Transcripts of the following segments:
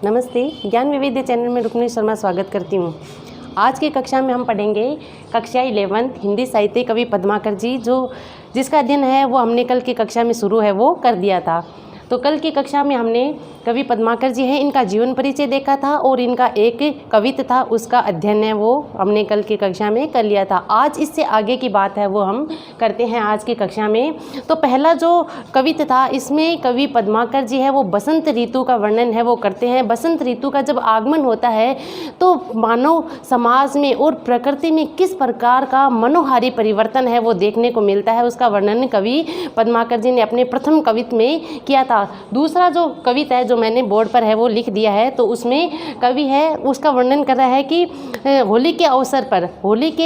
नमस्ते, ज्ञान विविध चैनल में रुक्मिणी शर्मा स्वागत करती हूँ। आज की कक्षा में हम पढ़ेंगे कक्षा 11 हिंदी साहित्य कवि पद्माकर जी, जिसका अध्ययन है वो हमने कल की कक्षा में शुरू है वो कर दिया था। तो कल की कक्षा में हमने कवि पद्माकर जी हैं, इनका जीवन परिचय देखा था और इनका एक कविता था उसका अध्ययन है वो हमने कल की कक्षा में कर लिया था। आज इससे आगे की बात है वो हम करते हैं आज की कक्षा में। तो पहला जो कविता था इसमें कवि पद्माकर जी है वो बसंत ऋतु का वर्णन है वो करते हैं। बसंत ऋतु का जब आगमन होता है तो मानव समाज में और प्रकृति में किस प्रकार का मनोहारी परिवर्तन है वो देखने को मिलता है, उसका वर्णन कवि पद्माकर जी ने अपने प्रथम कविता में किया था। दूसरा जो कविता है जो मैंने बोर्ड पर है वो लिख दिया है, तो उसमें कवि है उसका वर्णन कर रहा है कि होली के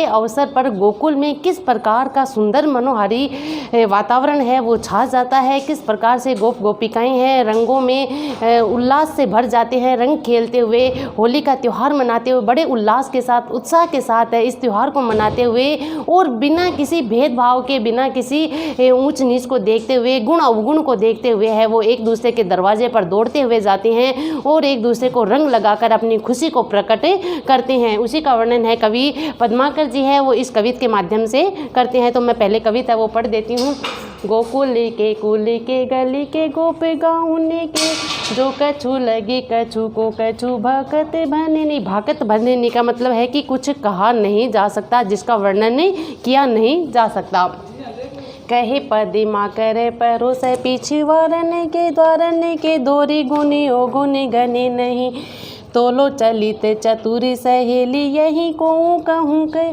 अवसर पर गोकुल में किस प्रकार का सुंदर मनोहारी वातावरण है वो छा जाता है, किस प्रकार से गोप गोपिकाएं हैं रंगों में उल्लास से भर जाते हैं, रंग खेलते हुए होली का त्यौहार मनाते हुए बड़े उल्लास के साथ उत्साह के साथ इस त्यौहार को मनाते हुए और बिना किसी भेदभाव के, बिना किसी ऊंच नीच को देखते हुए, गुण अवगुण को देखते हुए है वो एक दूसरे के दरवाजे पर दौड़ते हुए जाते हैं और एक दूसरे को रंग लगाकर अपनी खुशी को प्रकट करते हैं। उसी का वर्णन है कवि पद्माकर जी है वो इस कविता के माध्यम से करते हैं। तो मैं पहले कविता वो पढ़ देती हूँ। गोकुल के कुल के गली के गोप गाउने के जो कछु लगे कछु को कछु भकत भननी। भाकत भननी का मतलब है कि कुछ कहा नहीं जा सकता, जिसका वर्णन किया नहीं जा सकता। कहे पदिमा करे परोस पिछवारन के द्वारन के दोरी गुनी ओ गुनी गने नहीं। तोलो चलित चतुरी सहेली यही को कहूँ के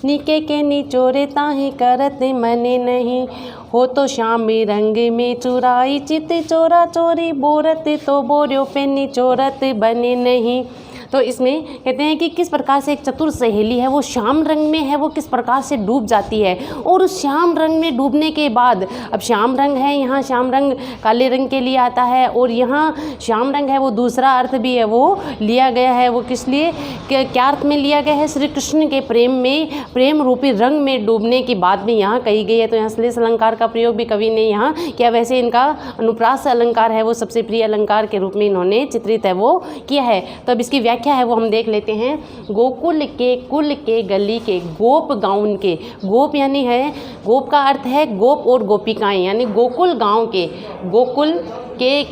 निके के निचोरे ताही करत मने नहीं। हो तो श्यामी रंग में चुराई चित चोरा चोरी बोरत तो बोरियो पे निचोरत बने नहीं। तो इसमें कहते हैं कि किस प्रकार से एक चतुर सहेली है वो श्याम रंग में है वो किस प्रकार से डूब जाती है और उस श्याम रंग में डूबने के बाद, अब श्याम रंग है, यहाँ श्याम रंग काले रंग के लिए आता है और यहाँ श्याम रंग है वो दूसरा अर्थ भी है वो लिया गया है। वो किस लिए, क्या अर्थ में लिया गया है? श्री कृष्ण के प्रेम रूपी रंग में डूबने की बात भी यहाँ कही गई है। तो यहाँ श्लेष अलंकार का प्रयोग भी कवि ने यहाँ किया। वैसे इनका अनुप्रास अलंकार है वो सबसे प्रिय अलंकार के रूप में इन्होंने चित्रित है वो किया है। तो अब इसकी क्या है वो हम देख लेते हैं। गोकुल के कुल के गली के गोप गाउन के, गोप यानी है, गोप का अर्थ है गोप और गोपिकाएं, यानी गोकुल गांव के, गोकुल के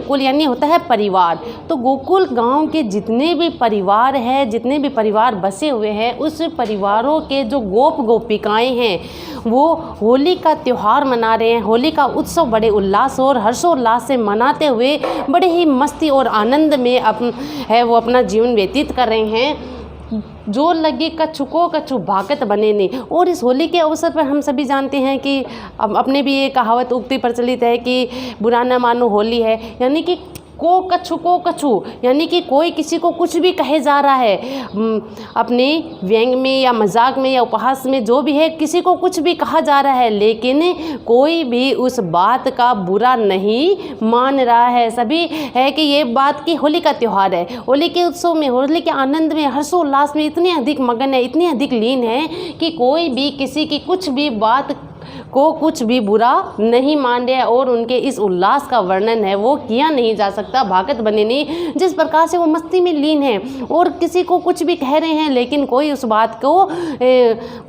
कुल यानी होता है परिवार। तो गोकुल गांव के जितने भी परिवार हैं, जितने भी परिवार बसे हुए हैं, उस परिवारों के जो गोप गोपिकाएं हैं वो होली का त्यौहार मना रहे हैं। होली का उत्सव बड़े उल्लास और हर्षोल्लास से मनाते हुए बड़े ही मस्ती और आनंद में वो अपना जीवन व्यतीत कर रहे हैं। जो लगे कछु को कछु भाकत बने नहीं। और इस होली के अवसर पर हम सभी जानते हैं कि अपने भी ये कहावत उक्ति प्रचलित है कि बुरा न मानो होली है, यानी कि को कछु यानी कि कोई किसी को कुछ भी कहे जा रहा है, अपने व्यंग में या मजाक में या उपहास में जो भी है किसी को कुछ भी कहा जा रहा है, लेकिन कोई भी उस बात का बुरा नहीं मान रहा है। सभी है कि ये बात की होली का त्यौहार है, होली के उत्सव में, होली के आनंद में, हर्षोल्लास में इतने अधिक मगन है, इतने अधिक लीन है कि कोई भी किसी की कुछ भी बात को कुछ भी बुरा नहीं मान रहा है और उनके इस उल्लास का वर्णन है वो किया नहीं जा सकता। भागत बने नहीं, जिस प्रकार से वो मस्ती में लीन है और किसी को कुछ भी कह रहे हैं लेकिन कोई उस बात को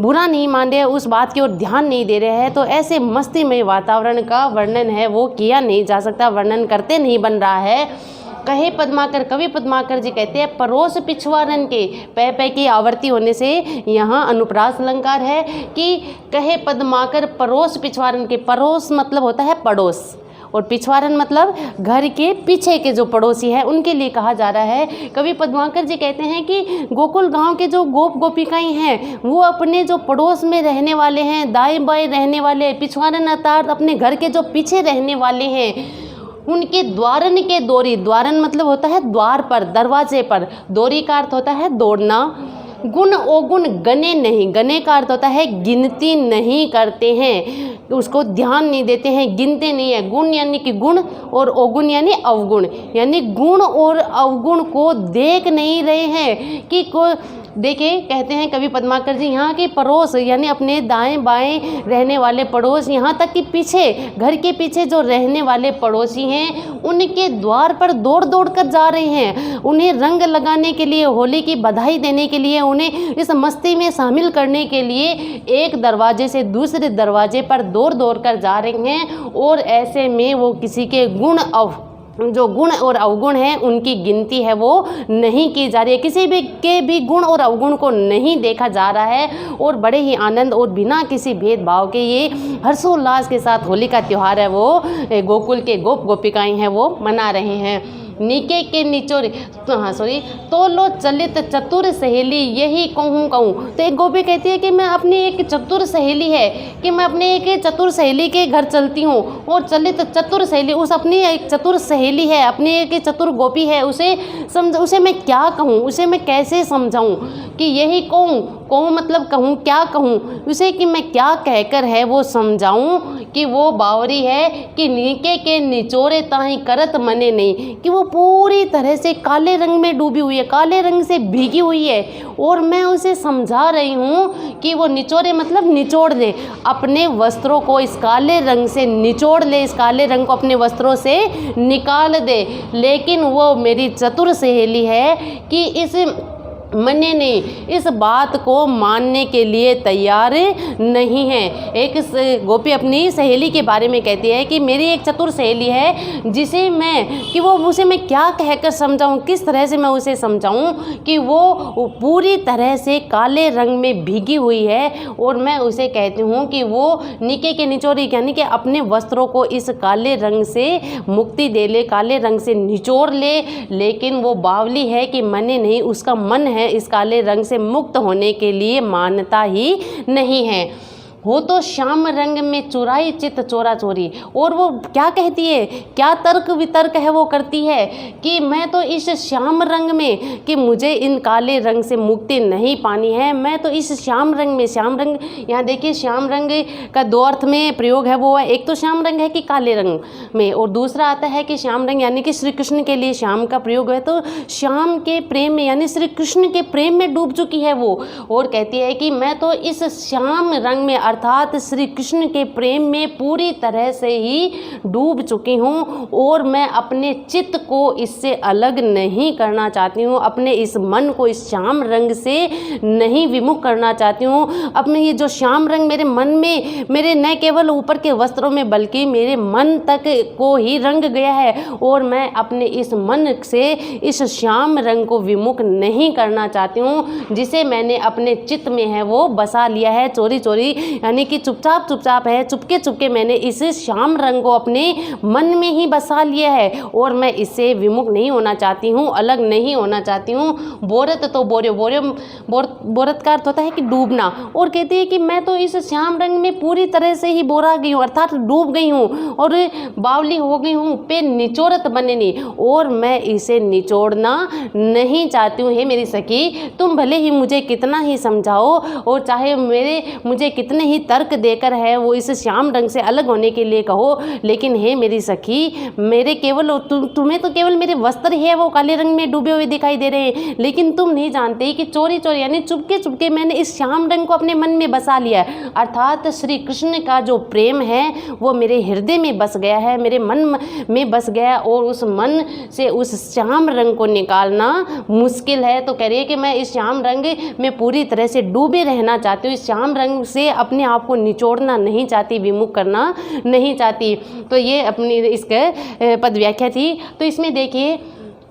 बुरा नहीं मान रहे, उस बात की ओर ध्यान नहीं दे रहे हैं। तो ऐसे मस्ती में वातावरण का वर्णन है वो किया नहीं जा सकता, वर्णन करते नहीं बन रहा है। कहे पद्माकर, कवि पद्माकर जी कहते हैं परोस पिछवारन के, पै की आवर्ती होने से यहाँ अनुप्रास अलंकार है कि कहे पद्माकर परोस पिछवारन के। परोस मतलब होता है पड़ोस और पिछवारन मतलब घर के पीछे के जो पड़ोसी है उनके लिए कहा जा रहा है। कवि पद्माकर जी कहते हैं कि गोकुल गांव के जो गोप गोपिकाएं हैं वो अपने जो पड़ोस में रहने वाले हैं, दाएं बाएं रहने वाले, पिछवारन अर्थात अपने घर के जो पीछे रहने वाले हैं, उनके द्वारन के दोरी, द्वारन मतलब होता है द्वार पर, दरवाजे पर, दोरी का अर्थ होता है दौड़ना। गुण अवगुण गने नहीं, गने का अर्थ होता है गिनती नहीं करते हैं, उसको ध्यान नहीं देते हैं, गिनते नहीं है। गुण यानी कि गुण और अवगुण यानी अवगुण, यानी गुण और अवगुण को देख नहीं रहे हैं कि देखिए कहते हैं कवि पद्माकर जी, यहाँ के पड़ोस यानी अपने दाएं बाएं रहने वाले पड़ोस, यहाँ तक कि पीछे घर के पीछे जो रहने वाले पड़ोसी हैं उनके द्वार पर दौड़ दौड़ कर जा रहे हैं, उन्हें रंग लगाने के लिए, होली की बधाई देने के लिए, उन्हें इस मस्ती में शामिल करने के लिए एक दरवाजे से दूसरे दरवाजे पर दौड़ दौड़ कर जा रहे हैं। और ऐसे में वो किसी के जो गुण और अवगुण हैं उनकी गिनती है वो नहीं की जा रही है, किसी भी के भी गुण और अवगुण को नहीं देखा जा रहा है। और बड़े ही आनंद और बिना किसी भेदभाव के ये हर्षोल्लास के साथ होली का त्यौहार है वो गोकुल के गोप गोपिकाएं हैं वो मना रहे हैं। नीके के निचोरे तो लो चलित चतुर सहेली यही कहूँ। तो एक गोपी कहती है कि मैं अपनी एक चतुर सहेली है कि मैं अपने एक चतुर सहेली के घर चलती हूँ। और चलित चतुर सहेली, उस अपनी एक चतुर सहेली है, अपनी एक चतुर गोपी है, उसे मैं क्या कहूँ, उसे मैं कैसे समझाऊँ कि यही कहूँ मतलब कहूँ क्या कहूँ उसे, कि मैं क्या कहकर है वो समझाऊँ कि वो बावरी है कि नीके के निचोरे ताही करत मने नहीं, कि वो पूरी तरह से काले रंग में डूबी हुई है, काले रंग से भीगी हुई है। और मैं उसे समझा रही हूँ कि वो निचोरे मतलब निचोड़ ले अपने वस्त्रों को, इस काले रंग से निचोड़ ले, इस काले रंग को अपने वस्त्रों से निकाल दे। लेकिन वो मेरी चतुर सहेली है कि इस मने नहीं, इस बात को मानने के लिए तैयार नहीं है। एक गोपी अपनी सहेली के बारे में कहती है कि मेरी एक चतुर सहेली है जिसे उसे मैं क्या कहकर समझाऊं, किस तरह से मैं उसे समझाऊं कि वो पूरी तरह से काले रंग में भीगी हुई है। और मैं उसे कहती हूँ कि वो नीके के निचोड़ी यानी कि अपने वस्त्रों को इस काले रंग से मुक्ति दे ले, काले रंग से निचोड़ ले। लेकिन वो बावली है कि मने नहीं, उसका मन है इस काले रंग से मुक्त होने के लिए मानता ही नहीं है। हो तो श्याम रंग में चुराई चित चोरा चोरी। और वो क्या कहती है, क्या तर्क वितर्क है वो करती है कि मैं तो इस श्याम रंग में, कि मुझे इन काले रंग से मुक्ति नहीं पानी है, मैं तो इस श्याम रंग में, श्याम रंग यहाँ देखिए श्याम रंग का दो अर्थ में प्रयोग है वो है, एक तो श्याम रंग है कि काले रंग में, और दूसरा आता है कि श्याम रंग यानी कि श्री कृष्ण के लिए श्याम का प्रयोग है। तो श्याम के प्रेम में यानी श्री कृष्ण के प्रेम में डूब चुकी है वो, और कहती है कि मैं तो इस श्याम रंग में अर्थात श्री कृष्ण के प्रेम में पूरी तरह से ही डूब चुकी हूँ। और मैं अपने चित्त को इससे अलग नहीं करना चाहती हूँ, अपने इस मन को इस श्याम रंग से नहीं विमुख करना चाहती हूँ। अपने ये जो श्याम रंग मेरे मन में, मेरे न केवल ऊपर के वस्त्रों में बल्कि मेरे मन तक को ही रंग गया है, और मैं अपने इस मन से इस श्याम रंग को विमुख नहीं करना चाहती हूँ, जिसे मैंने अपने चित्त में है वो बसा लिया है चोरी चोरी, यानी कि चुपचाप चुपचाप है, चुपके चुपके मैंने इस श्याम रंग को अपने मन में ही बसा लिया है। और मैं इससे विमुख नहीं होना चाहती हूँ, अलग नहीं होना चाहती हूँ। बोरत तो बोरत का अर्थ होता है कि डूबना, और कहती है कि मैं तो इस श्याम रंग में पूरी तरह से ही बोरा गई हूँ, अर्थात डूब गई हूँ और बावली हो गई हूँ, पे निचोरत बने नहीं, और मैं इसे निचोड़ना नहीं चाहती हूँ। हे मेरी सखी, तुम भले ही मुझे कितना ही समझाओ और चाहे मुझे कितने ही तर्क देकर है वो इस श्याम रंग से अलग होने के लिए कहो, लेकिन हे मेरी सखी, मेरे केवल तुम्हें तो केवल मेरे वस्त्र है वो काले रंग में डूबे हुए दिखाई दे रहे हैं, लेकिन तुम नहीं जानते कि चोरी चोरी यानी चुपके चुपके मैंने इस श्याम रंग को अपने मन में बसा लिया है। अर्थात श्री कृष्ण का जो प्रेम है वो मेरे हृदय में बस गया है, मेरे मन में बस गया, और उस मन से उस श्याम रंग को निकालना मुश्किल है। तो कह रही है कि मैं इस श्याम रंग में पूरी तरह से डूबे रहना चाहती हूँ, इस श्याम रंग से अपने आप को निचोड़ना नहीं चाहती, विमुख करना नहीं चाहती। तो ये अपनी इसके पद व्याख्या थी। तो इसमें देखिए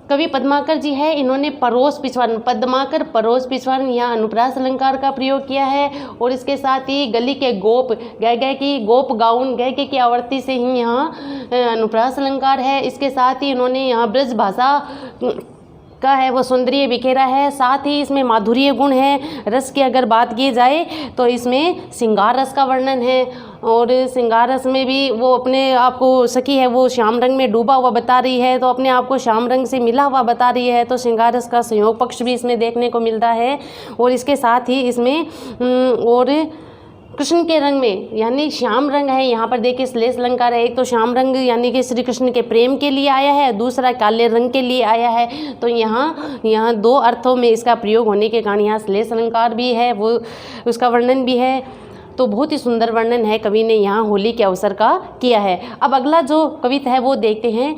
कवि पद्माकर जी है, इन्होंने परोस पिछवान, पद्माकर परोस पिछवान यहाँ अनुप्रास अलंकार का प्रयोग किया है। और इसके साथ ही गली के गोप गए की गोप गाउन गए की आवृत्ति से ही यहाँ अनुप्रास अलंकार है। इसके साथ ही इन्होंने यहाँ ब्रज भाषा का है वो सुंदरीय बिखेरा है, साथ ही इसमें माधुर्य गुण है। रस की अगर बात की जाए तो इसमें श्रृंगार रस का वर्णन है, और श्रृंगार रस में भी वो अपने आप को सखी है वो श्याम रंग में डूबा हुआ बता रही है, तो अपने आप को श्याम रंग से मिला हुआ बता रही है, तो श्रृंगार रस का संयोग पक्ष भी इसमें देखने को मिलता है। और इसके साथ ही इसमें और कृष्ण के रंग में यानी श्याम रंग है। यहाँ पर देखिए श्लेष अलंकार है, एक तो श्याम रंग यानी कि श्री कृष्ण के प्रेम के लिए आया है, दूसरा काले रंग के लिए आया है। तो यहाँ दो अर्थों में इसका प्रयोग होने के कारण यहाँ श्लेष अलंकार भी है, वो उसका वर्णन भी है। तो बहुत ही सुंदर वर्णन है कवि ने यहाँ होली के अवसर का किया है। अब अगला जो कविता है वो देखते हैं।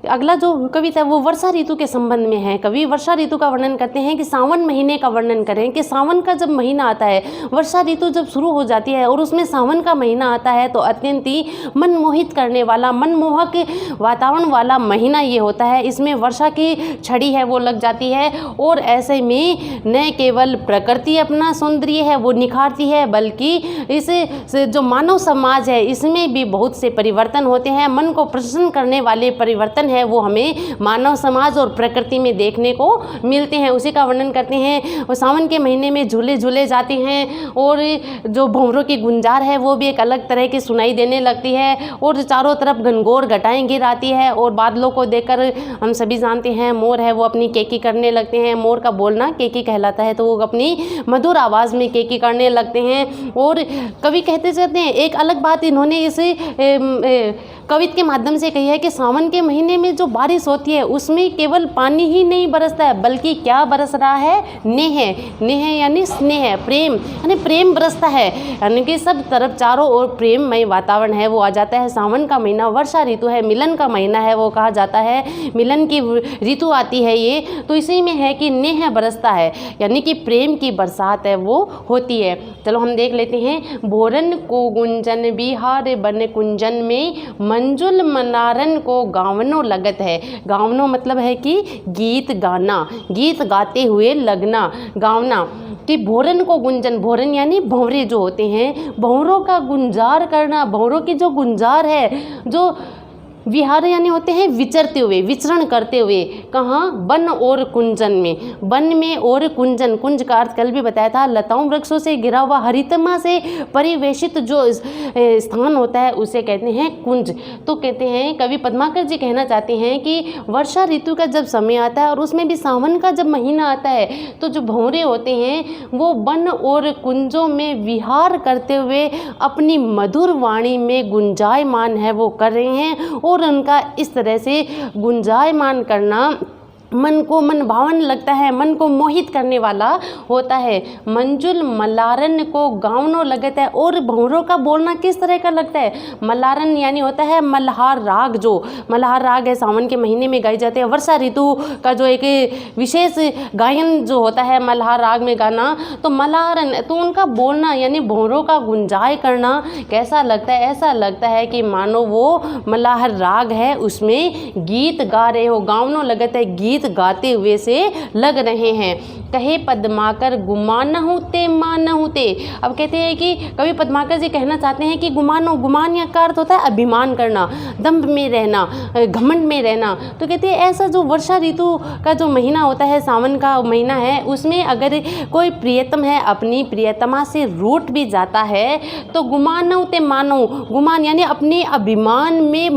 अगला जो कविता है वो वर्षा ऋतु के संबंध में है। कवि वर्षा ऋतु का वर्णन करते हैं कि सावन महीने का वर्णन करें कि सावन का जब महीना आता है, वर्षा ऋतु जब शुरू हो जाती है और उसमें सावन का महीना आता है तो अत्यंत ही मनमोहित करने वाला, मनमोहक वातावरण वाला महीना ये होता है। इसमें वर्षा की छड़ी है वो लग जाती है और ऐसे में न केवल प्रकृति अपना सौंदर्य है वो निखारती है, बल्कि इस जो मानव समाज है इसमें भी बहुत से परिवर्तन होते हैं। मन को प्रसन्न करने वाले परिवर्तन है वो हमें मानव समाज और प्रकृति में देखने को मिलते हैं। उसी का वर्णन करते हैं। और सावन के महीने में झूले झूले जाते हैं और जो भंवरों की गुंजार है वो भी एक अलग तरह की सुनाई देने लगती है और चारों तरफ घनघोर घटाएं गिर आती है और बादलों को देखकर हम सभी जानते हैं मोर है वो अपनी केकी करने लगते हैं। मोर का बोलना केकी कहलाता है, तो वो अपनी मधुर आवाज़ में केकी करने लगते हैं। और कवि कहते जाते हैं एक अलग बात इन्होंने इस कविता के माध्यम से कही है कि सावन के महीने में जो बारिश होती है उसमें केवल पानी ही नहीं बरसता है, बल्कि क्या बरस रहा है, नेह यानी स्नेह, प्रेम यानी प्रेम बरसता है, यानी कि सब तरफ चारों ओर प्रेममय वातावरण है वो आ जाता है। सावन का महीना वर्षा ऋतु है, मिलन का महीना है वो कहा जाता है, मिलन की ऋतु आती है ये, तो इसी में है कि नेह बरसता है यानी कि प्रेम की बरसात है वो होती है। चलो हम देख लेते हैं। भोरन को गुंजन बिहार बन कुंजन में, मंजुल मनारन को गावनो लगत है। गावनो मतलब है कि गीत गाना, गीत गाते हुए लगना, गावना। कि भोरन को गुंजन, भोरन यानी भंवरे जो होते हैं, भंवरों का गुंजार करना, भंवरों की जो गुंजार है, जो विहार यानी होते हैं विचरते हुए, विचरण करते हुए, कहाँ, वन और कुंजन में, वन में और कुंजन, कुंज का अर्थ कल भी बताया था, लताओं वृक्षों से घिरा हुआ हरितमा से परिवेशित जो स्थान होता है उसे कहते हैं कुंज। तो कहते हैं कवि पद्माकर जी कहना चाहते हैं कि वर्षा ऋतु का जब समय आता है और उसमें भी सावन का जब महीना आता है तो जो भंवरे होते हैं वो वन और कुंजों में विहार करते हुए अपनी मधुर वाणी में गुंजायमान है वो कर रहे हैं। और उनका इस तरह से गुंजायमान करना मन को मन भावन लगता है, मन को मोहित करने वाला होता है। मंजुल मलारन को गावनो लगता है, और भंवरों का बोलना किस तरह का लगता है, मलारन यानी होता है मल्हार राग, जो मल्हार राग है सावन के महीने में गाए जाते हैं। वर्षा ऋतु का जो एक विशेष गायन जो होता है मल्हार राग में गाना, तो मलारन, तो उनका बोलना यानी भंवरों का गुंजाय करना कैसा लगता है, ऐसा लगता है कि मानो वो मल्हार राग है उसमें गीत गा रहे हो, गावनो लगता है गीत गाते हुए से लग रहे हैं। कहे पद्माकर गुमानहु ते मानहु ते। अब कहते हैं कि कवि पद्माकर जी कहना चाहते हैं कि गुमानो, गुमान या का अर्थ होता है अभिमान करना, दंभ में रहना, घमंड में रहना। तो कहते हैं ऐसा जो वर्षा ऋतु का जो महीना होता है, सावन का महीना है, उसमें अगर कोई प्रियतम है अपनी प्रियतमा से रूठ भी जाता है तो गुमानहु ते मानो, गुमान यानी अपने अभिमान में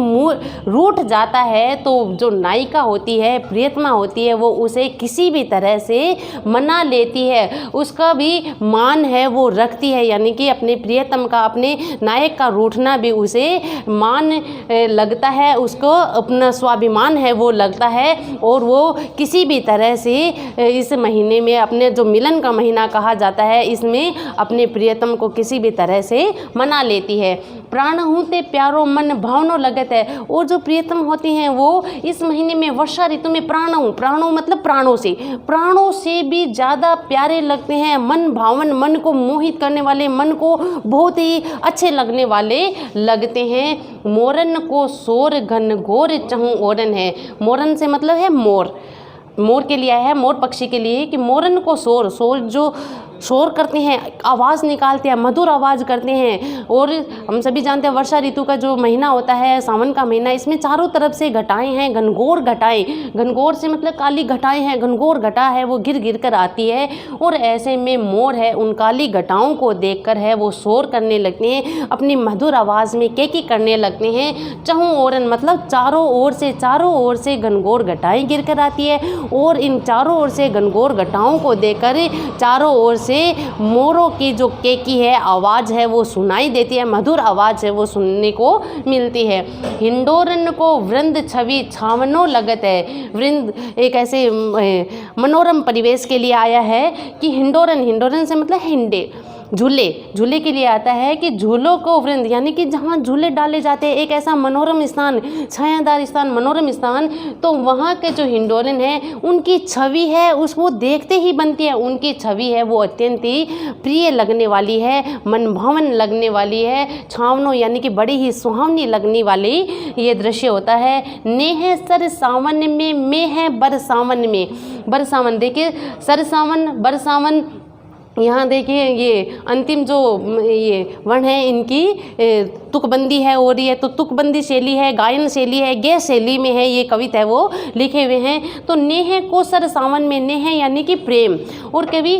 रूठ जाता है, तो जो नायिका होती है, प्रियतमा होती है, वो उसे किसी भी तरह से मना लेती है, उसका भी मान है वो रखती है, यानी कि अपने प्रियतम का, अपने नायक का रूठना भी उसे मान लगता है, उसको अपना स्वाभिमान है वो लगता है, और वो किसी भी तरह से इस महीने में, अपने जो मिलन का महीना कहा जाता है, इसमें अपने प्रियतम को किसी भी तरह से मना लेती है। प्राण हूते प्यारो मन भावनो लगत है, और जो प्रियतम होते हैं वो इस महीने में वर्षा ऋतु में प्राणों मतलब प्राणों से भी ज़्यादा प्यारे लगते हैं, मन भावन, मन को मोहित करने वाले, मन को बहुत ही अच्छे लगने वाले लगते हैं। मोरन को सोर घन घोर चहु ओरन है, मोरन से मतलब है मोर, मोर के लिए आया है, मोर पक्षी के लिए, कि मोरन को सोर, सोर जो शोर करते हैं, आवाज़ निकालते हैं, मधुर आवाज़ करते हैं। और हम सभी जानते हैं वर्षा ऋतु का जो महीना होता है, सावन का महीना, इसमें चारों तरफ से घटाएं हैं, घनघोर घटाएं, घनघोर से मतलब काली घटाएं हैं, घनघोर घटा है वो गिर गिर कर आती है, और ऐसे में मोर है उन काली घटाओं को देखकर है वो शोर करने लगते हैं, अपनी मधुर आवाज़ में केकी करने लगते हैं। चहु ओरन मतलब चारों ओर से घनघोर घटाएं गिर कर आती है, और इन चारों ओर से घनघोर घटाओं को देखकर चारों ओर से मोरों की जो केकी है आवाज़ है वो सुनाई देती है, मधुर आवाज़ है वो सुनने को मिलती है। हिंडोरन को वृंद छवि छावनो लगत है। वृंद एक ऐसे मनोरम परिवेश के लिए आया है कि हिंडोरन से मतलब हिंडे, झूले के लिए आता है कि झूलों को वृंद यानी कि जहाँ झूले डाले जाते हैं, एक ऐसा मनोरम स्थान, छायादार स्थान, मनोरम स्थान, तो वहाँ के जो हिंडोरन है उनकी छवि है उसको देखते ही बनती है। उनकी छवि है वो अत्यंत ही प्रिय लगने वाली है, मनभावन लगने वाली है। छावनो यानी कि बड़ी ही सुहावनी लगने वाली ये दृश्य होता है। नेह सर सावन में है बरसावन में। बरसावन देखिए, सर सावन, बरसावन, यहाँ देखिए ये अंतिम जो ये वर्ण है इनकी तुकबंदी है हो रही है, तो तुकबंदी शैली है, गायन शैली है, गे शैली में है ये कविता है वो लिखे हुए हैं। तो नेह को सर सावन में, नेह यानी कि प्रेम। और कवि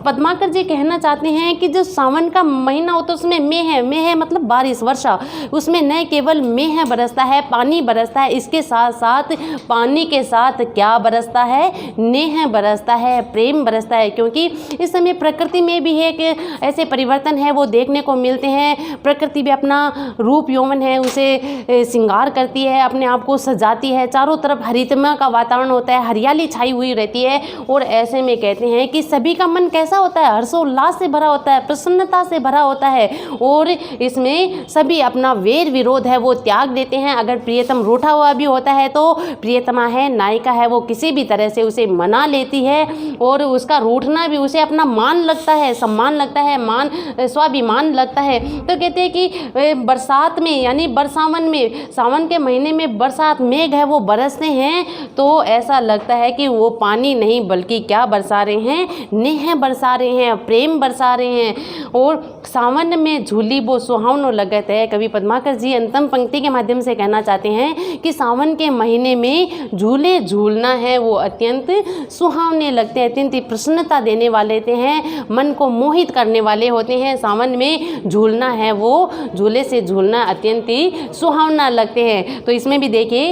पद्माकर जी कहना चाहते हैं कि जो सावन का महीना होता है उसमें मेह है मतलब बारिश, वर्षा, उसमें न केवल मेह बरसता है, पानी बरसता है, इसके साथ साथ पानी के साथ क्या बरसता है, नेह बरसता है, प्रेम बरसता है। क्योंकि इस समय प्रकृति में भी एक ऐसे परिवर्तन है वो देखने को मिलते हैं। प्रकृति भी अपना रूप यौवन है उसे श्रृंगार करती है, अपने आप को सजाती है, चारों तरफ हरितमा का वातावरण होता है, हरियाली छाई हुई रहती है। और ऐसे में कहते हैं कि सभी का मन कैसा होता है, हर्षोल्लास से भरा होता है, प्रसन्नता से भरा होता है। और इसमें सभी अपना वेर विरोध है वो त्याग देते हैं। अगर प्रियतम रूठा हुआ भी होता है तो प्रियतमा है, नायिका है, वो किसी भी तरह से उसे मना लेती है। और उसका रूठना भी उसे अपना मान लगता है, सम्मान लगता है, मान स्वाभिमान लगता है। तो कहते हैं कि बरसात में यानी बरसावन में, सावन के महीने में बरसात मेघ है वो बरसते हैं तो ऐसा लगता है कि वो पानी नहीं बल्कि क्या बरसा रहे हैं, नेह बरसा रहे हैं, प्रेम बरसा रहे हैं। और सावन में झूली वो सुहावनो लगत है। कवि पद्माकर जी अंतिम पंक्ति के माध्यम से कहना चाहते हैं कि सावन के महीने में झूले झूलना है वो अत्यंत सुहावने लगते हैं, अत्यंत प्रसन्नता देने वाले होते हैं, मन को मोहित करने वाले होते हैं। सावन में झूलना है वो, झूले से झूलना अत्यंत ही सुहावना लगते हैं। तो इसमें भी देखिए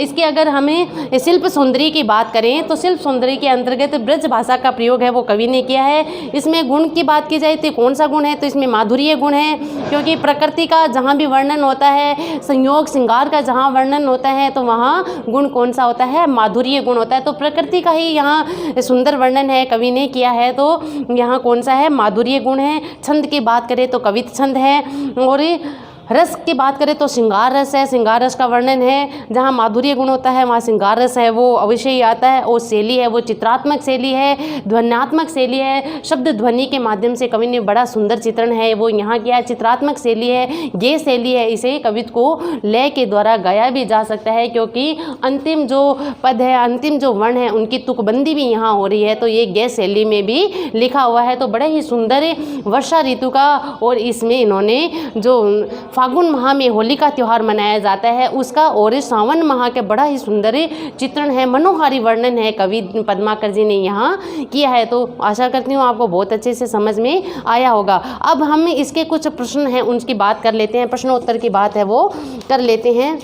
इसके अगर हमें शिल्प सौंदर्य की बात करें तो शिल्प सौंदर्य के अंतर्गत ब्रज भाषा का प्रयोग है वो कवि ने किया है। इसमें गुण की बात की जाए तो कौन सा गुण है, तो इसमें माधुर्य गुण है। क्योंकि प्रकृति का जहाँ भी वर्णन होता है, संयोग श्रृंगार का जहाँ वर्णन होता है तो वहाँ गुण कौन सा होता है, माधुर्य गुण होता है। तो प्रकृति का ही यहाँ सुंदर वर्णन है कवि ने किया है, तो यहाँ कौन सा है, माधुर्य गुण है। छंद की बात करें तो कवित छंद है। और रस की बात करें तो श्रृंगार रस है, श्रृंगार रस का वर्णन है। जहाँ माधुर्य गुण होता है वहाँ श्रृंगार रस है वो अवश्य ही आता है। और शैली है वो चित्रात्मक शैली है, ध्वन्यात्मक शैली है। शब्द ध्वनि के माध्यम से कवि ने बड़ा सुंदर चित्रण है वो यहाँ किया है। चित्रात्मक शैली है, गे शैली है। इसे कवित को लय के द्वारा गाया भी जा सकता है क्योंकि अंतिम जो पद है, अंतिम जो वर्ण है उनकी तुकबंदी भी यहाँ हो रही है, तो ये गे शैली में भी लिखा हुआ है। तो बड़े ही सुंदर वर्षा ऋतु का, और इसमें इन्होंने जो फागुन माह में होली का त्यौहार मनाया जाता है उसका, और सावन माह के बड़ा ही सुंदर चित्रण है, मनोहारी वर्णन है कवि पद्माकर जी ने यहाँ किया है। तो आशा करती हूँ आपको बहुत अच्छे से समझ में आया होगा। अब हम इसके कुछ प्रश्न हैं उनकी बात कर लेते हैं, प्रश्नोत्तर की बात है वो कर लेते हैं।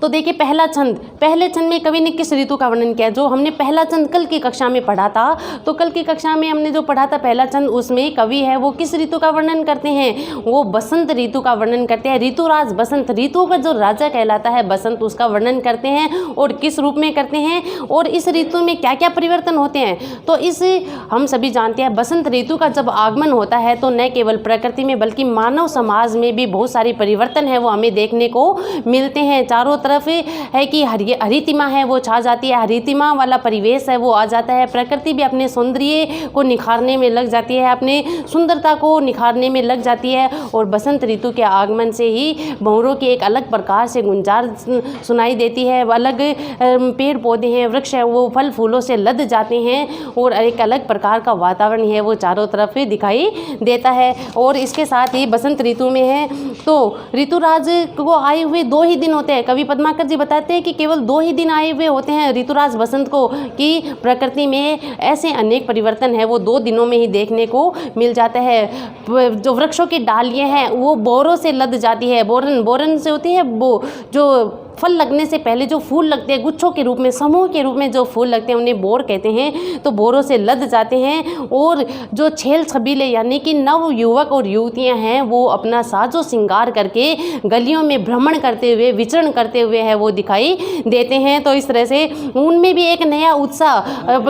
तो देखिए पहला छंद, पहले छंद में कवि ने किस ऋतु का वर्णन किया, जो हमने पहला छंद कल की कक्षा में पढ़ा था, तो कल की कक्षा में हमने जो पढ़ा था पहला छंद, उसमें कवि है वो किस ऋतु का वर्णन करते हैं, वो बसंत ऋतु का वर्णन करते हैं। ऋतुराज बसंत, ऋतुओं का जो राजा कहलाता है बसंत, उसका वर्णन करते हैं। और किस रूप में करते हैं, और इस ऋतु में क्या क्या परिवर्तन होते हैं। तो इस हम सभी जानते हैं बसंत ऋतु का जब आगमन होता है तो न केवल प्रकृति में बल्कि मानव समाज में भी बहुत सारे परिवर्तन है वो हमें देखने को मिलते हैं। चारों तरफ है कि हरितिमा है वो छा जाती है, हरितिमा वाला परिवेश है वो आ जाता है। प्रकृति भी अपने सौंदर्य को निखारने में लग जाती है, अपने सुंदरता को निखारने में लग जाती है। और बसंत ऋतु के आगमन से ही भंवरों की एक अलग प्रकार से गुंजार सुनाई देती है। अलग पेड़ पौधे हैं, वृक्ष है, वो फल फूलों से लद जाते हैं और एक अलग प्रकार का वातावरण है वो चारों तरफ दिखाई देता है। और इसके साथ ही बसंत ऋतु में है तो ऋतुराज को आए हुए 2 ही दिन होते हैं। कवि पद्माकर जी बताते हैं कि केवल 2 ही दिन आए हुए होते हैं ऋतुराज बसंत को, कि प्रकृति में ऐसे अनेक परिवर्तन है वो 2 दिनों में ही देखने को मिल जाता है। जो वृक्षों की डालियाँ हैं वो बोरों से लद जाती है, बोरन से होती है वो जो फल लगने से पहले जो फूल लगते हैं गुच्छों के रूप में, समूह के रूप में जो फूल लगते हैं उन्हें बोर कहते हैं। तो बोरों से लद जाते हैं और जो छेल छबीले यानी कि नव युवक और युवतियां हैं वो अपना साजो श्रृंगार करके गलियों में भ्रमण करते हुए, विचरण करते हुए है वो दिखाई देते हैं। तो इस तरह से उनमें भी एक नया उत्साह,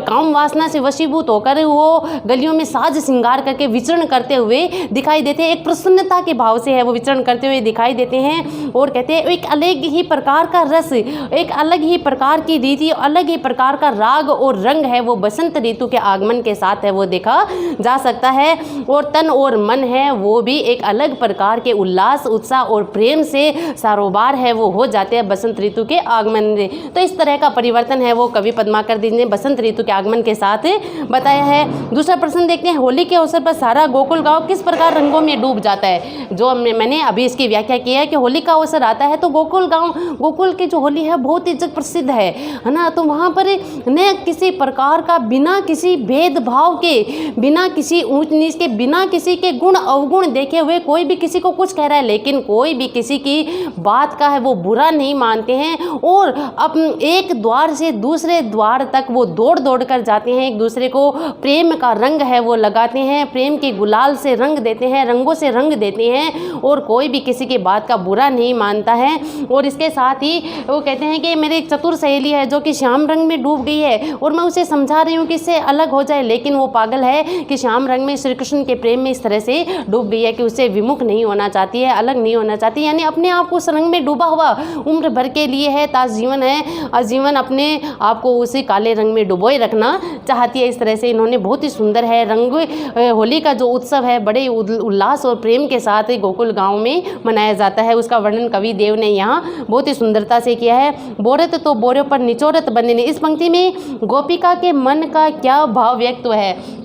काम वासना से वशीभूत होकर वो गलियों में साज श्रृंगार करके विचरण करते हुए दिखाई देते हैं। एक प्रसन्नता के भाव से है वो विचरण करते हुए दिखाई देते हैं और कहते हैं एक अलग ही प्रकार का रस, एक अलग ही प्रकार की रीति, अलग ही प्रकार का राग और रंग है वो बसंत ऋतु के आगमन के साथ है वो देखा जा सकता है। और तन और मन है वो भी एक अलग प्रकार के उल्लास, उत्साह और प्रेम से सारोबार है वो हो जाते हैं बसंत ऋतु के आगमन में। तो इस तरह का परिवर्तन है वो कवि पद्माकर जी ने बसंत ऋतु के आगमन के साथ बताया है। दूसरा प्रश्न देखते हैं, होली के अवसर पर सारा गोकुल गांव किस प्रकार रंगों में डूब जाता है। जो मैंने अभी इसकी व्याख्या की है कि होली का अवसर आता है तो गोकुल गांव, गोकुल की जो होली है बहुत ही जग प्रसिद्ध है ना। तो वहाँ पर न किसी प्रकार का, बिना किसी भेदभाव के, बिना किसी ऊंच नीच के, बिना किसी के गुण अवगुण देखे हुए कोई भी किसी को कुछ कह रहा है, लेकिन कोई भी किसी की बात का है वो बुरा नहीं मानते हैं और अब एक द्वार से दूसरे द्वार तक वो दौड़ दौड़ कर जाते हैं, एक दूसरे को प्रेम का रंग है वो लगाते हैं, प्रेम के गुलाल से रंग देते हैं, रंगों से रंग देते हैं और कोई भी किसी की बात का बुरा नहीं मानता है। और इसके साथ ही वो कहते हैं कि मेरी एक चतुर सहेली है जो कि श्याम रंग में डूब गई है और मैं उसे समझा रही हूँ कि इससे अलग हो जाए, लेकिन वो पागल है कि श्याम रंग में, श्री कृष्ण के प्रेम में इस तरह से डूब गई है कि उससे विमुख नहीं होना चाहती है, अलग नहीं होना चाहती, यानी अपने आप को उस रंग में डूबा हुआ उम्र भर के लिए है, ताज जीवन है, आजीवन अपने आप को उसी काले रंग में डुबोए रखना चाहती है। इस तरह से इन्होंने बहुत ही सुंदर है रंग, होली का जो उत्सव है बड़े उल्लास और प्रेम के साथ गोकुल गांव में मनाया जाता है, उसका वर्णन कवि देव ने यहाँ बहुत ही सुंदरता से किया है। बोरत तो बोरों पर निचोरत बने ने, इस पंक्ति में गोपिका के मन का क्या भाव व्यक्त है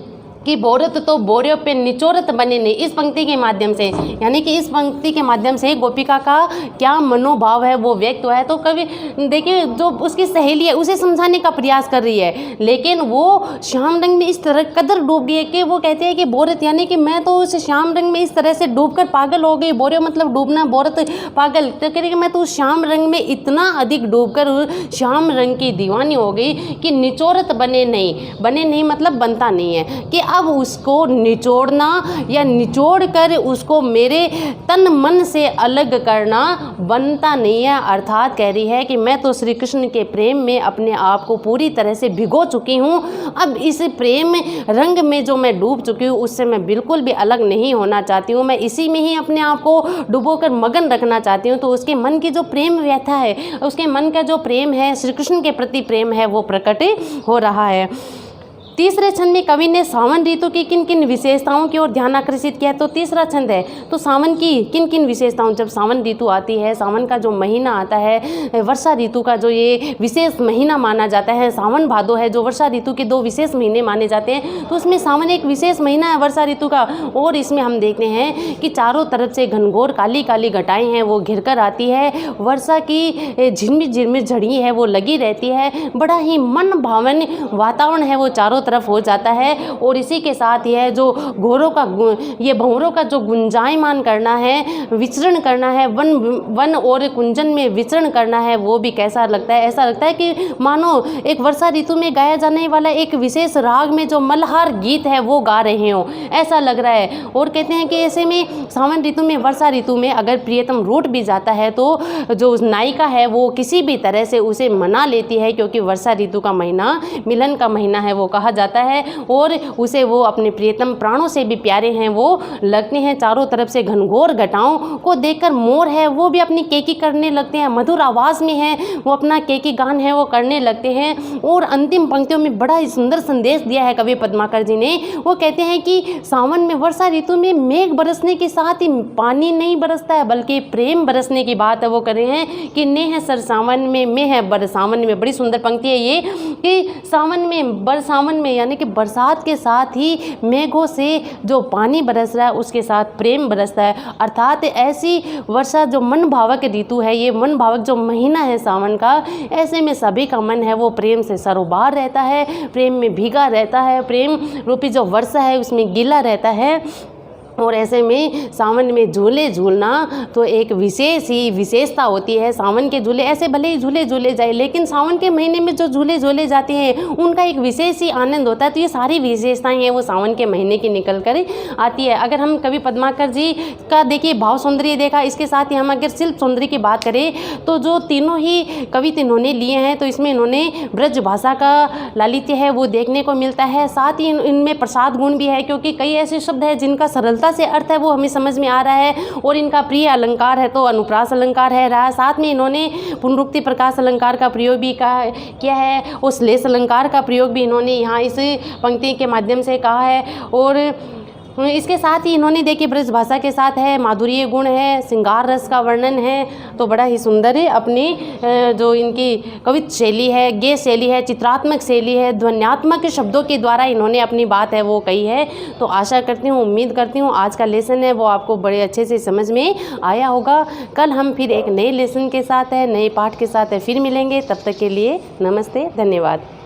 कि बोरत तो बोरियों पे निचोरत बने ने, इस पंक्ति के माध्यम से, यानी कि इस पंक्ति के माध्यम से गोपिका का क्या मनोभाव है वो व्यक्त हुआ है। तो कवि देखिए जो उसकी सहेली है उसे समझाने का प्रयास कर रही है, लेकिन वो श्याम रंग में इस तरह कदर डूब गई है कि वो कहते हैं कि बोरत यानी कि मैं तो उस श्याम रंग में इस तरह से डूबकर पागल हो गई, बोरियो मतलब डूबना, बोरत पागल, तो कह रही कि मैं तो श्याम रंग में इतना अधिक डूबकर श्याम रंग की दीवानी हो गई कि निचोरत बने नहीं मतलब बनता नहीं है, कि अब उसको निचोड़ना या निचोड़ कर उसको मेरे तन मन से अलग करना बनता नहीं है। अर्थात कह रही है कि मैं तो श्री कृष्ण के प्रेम में अपने आप को पूरी तरह से भिगो चुकी हूँ, अब इस प्रेम रंग में जो मैं डूब चुकी हूँ उससे मैं बिल्कुल भी अलग नहीं होना चाहती हूँ, मैं इसी में ही अपने आप को डुबोकर मगन रखना चाहती हूँ। तो उसके मन की जो प्रेम व्यथा है, उसके मन का जो प्रेम है, श्री कृष्ण के प्रति प्रेम है वो प्रकट हो रहा है। तीसरे छंद में कवि ने सावन ऋतु की किन किन विशेषताओं की ओर ध्यान आकर्षित किया है। तो तीसरा छंद है तो सावन की किन किन विशेषताओं, जब सावन ऋतु आती है, सावन का जो महीना आता है, वर्षा ऋतु का जो ये विशेष महीना माना जाता है, सावन भादो है जो वर्षा ऋतु के दो विशेष महीने माने जाते हैं, तो उसमें सावन एक विशेष महीना है वर्षा ऋतु का। और इसमें हम देखते हैं कि चारों तरफ से घनघोर काली काली घटाएं हैं वो घिर कर आती है, वर्षा की झिरमिर झिरमिर झड़ी है वो लगी रहती है, बड़ा ही मन भावन वातावरण है वो चारों तरफ हो जाता है। और इसी के साथ यह जो ये भंवरों का जो गुंजायमान करना है, विचरण करना है, वन और कुंजन में विचरण करना है, वो भी कैसा लगता है, ऐसा लगता है कि मानो एक वर्षा ऋतु में गाया जाने वाला एक विशेष राग में जो मल्हार गीत है वो गा रहे हो, ऐसा लग रहा है। और कहते हैं कि ऐसे में सावन ऋतु में, वर्षा ऋतु में अगर प्रियतम रूठ भी जाता है तो जो नायिका है वो किसी भी तरह से उसे मना लेती है, क्योंकि वर्षा ऋतु का महीना मिलन का महीना है वो कहा जाता है, और उसे वो अपने प्रियतम प्राणों से भी प्यारे हैं वो लगते हैं। चारों तरफ से घनघोर घटाओं को देखकर मोर है वो भी अपनी केकी करने लगते हैं, मधुर आवाज़ में है वो अपना केकी गान है वो करने लगते हैं। और अंतिम पंक्तियों में बड़ा ही सुंदर संदेश दिया है कवि पद्माकर जी ने, वो कहते हैं कि सावन में, वर्षा ऋतु में मेघ बरसने के साथ ही पानी नहीं बरसता है बल्कि प्रेम बरसने की बात है वो कर रहे हैं कि ने है सर सावन में, में है बरसावन में। बड़ी सुंदर पंक्ति है ये कि सावन में, बरसावन में यानी कि बरसात के साथ ही मेघों से जो पानी बरस रहा है उसके साथ प्रेम बरसता है। अर्थात ऐसी वर्षा जो मन भावक ऋतु है, ये मन भावक जो महीना है सावन का, ऐसे में सभी का मन है वो प्रेम से सरोबार रहता है, प्रेम में भीगा रहता है, प्रेम रूपी जो वर्षा है उसमें गीला रहता है। और ऐसे में सावन में झूले झूलना तो एक विशेष ही विशेषता होती है। सावन के झूले ऐसे भले ही झूले झूले जाए, लेकिन सावन के महीने में जो झूले झूले जाते हैं उनका एक विशेष ही आनंद होता है। तो ये सारी विशेषताएं हैं वो सावन के महीने की निकल कर आती है। अगर हम कवि पद्माकर जी का देखिए भाव सौंदर्य देखा, इसके साथ ही हम अगर शिल्प सौंदर्य की बात करें तो जो तीनों ही कविता इन्होंने लिए हैं तो इसमें इन्होंने ब्रज भाषा का लालित्य है वो देखने को मिलता है। साथ ही इनमें प्रसाद गुण भी है, क्योंकि कई ऐसे शब्द हैं जिनका सरलता से अर्थ है वो हमें समझ में आ रहा है। और इनका प्रिय अलंकार है तो अनुप्रास अलंकार है रहा। साथ में इन्होंने पुनरुक्ति प्रकाश अलंकार का प्रयोग भी किया है और श्लेष अलंकार का प्रयोग भी इन्होंने यहाँ इस पंक्ति के माध्यम से कहा है। और इसके साथ ही इन्होंने देखिए ब्रज भाषा के साथ है माधुर्य गुण है, श्रृंगार रस का वर्णन है। तो बड़ा ही सुंदर है अपनी जो इनकी कवित शैली है, गेय शैली है, चित्रात्मक शैली है, ध्वन्यात्मक शब्दों के द्वारा इन्होंने अपनी बात है वो कही है। तो आशा करती हूँ, उम्मीद करती हूँ आज का लेसन है वो आपको बड़े अच्छे से समझ में आया होगा। कल हम फिर एक नए लेसन के साथ है, नए पाठ के साथ है फिर मिलेंगे। तब तक के लिए नमस्ते, धन्यवाद।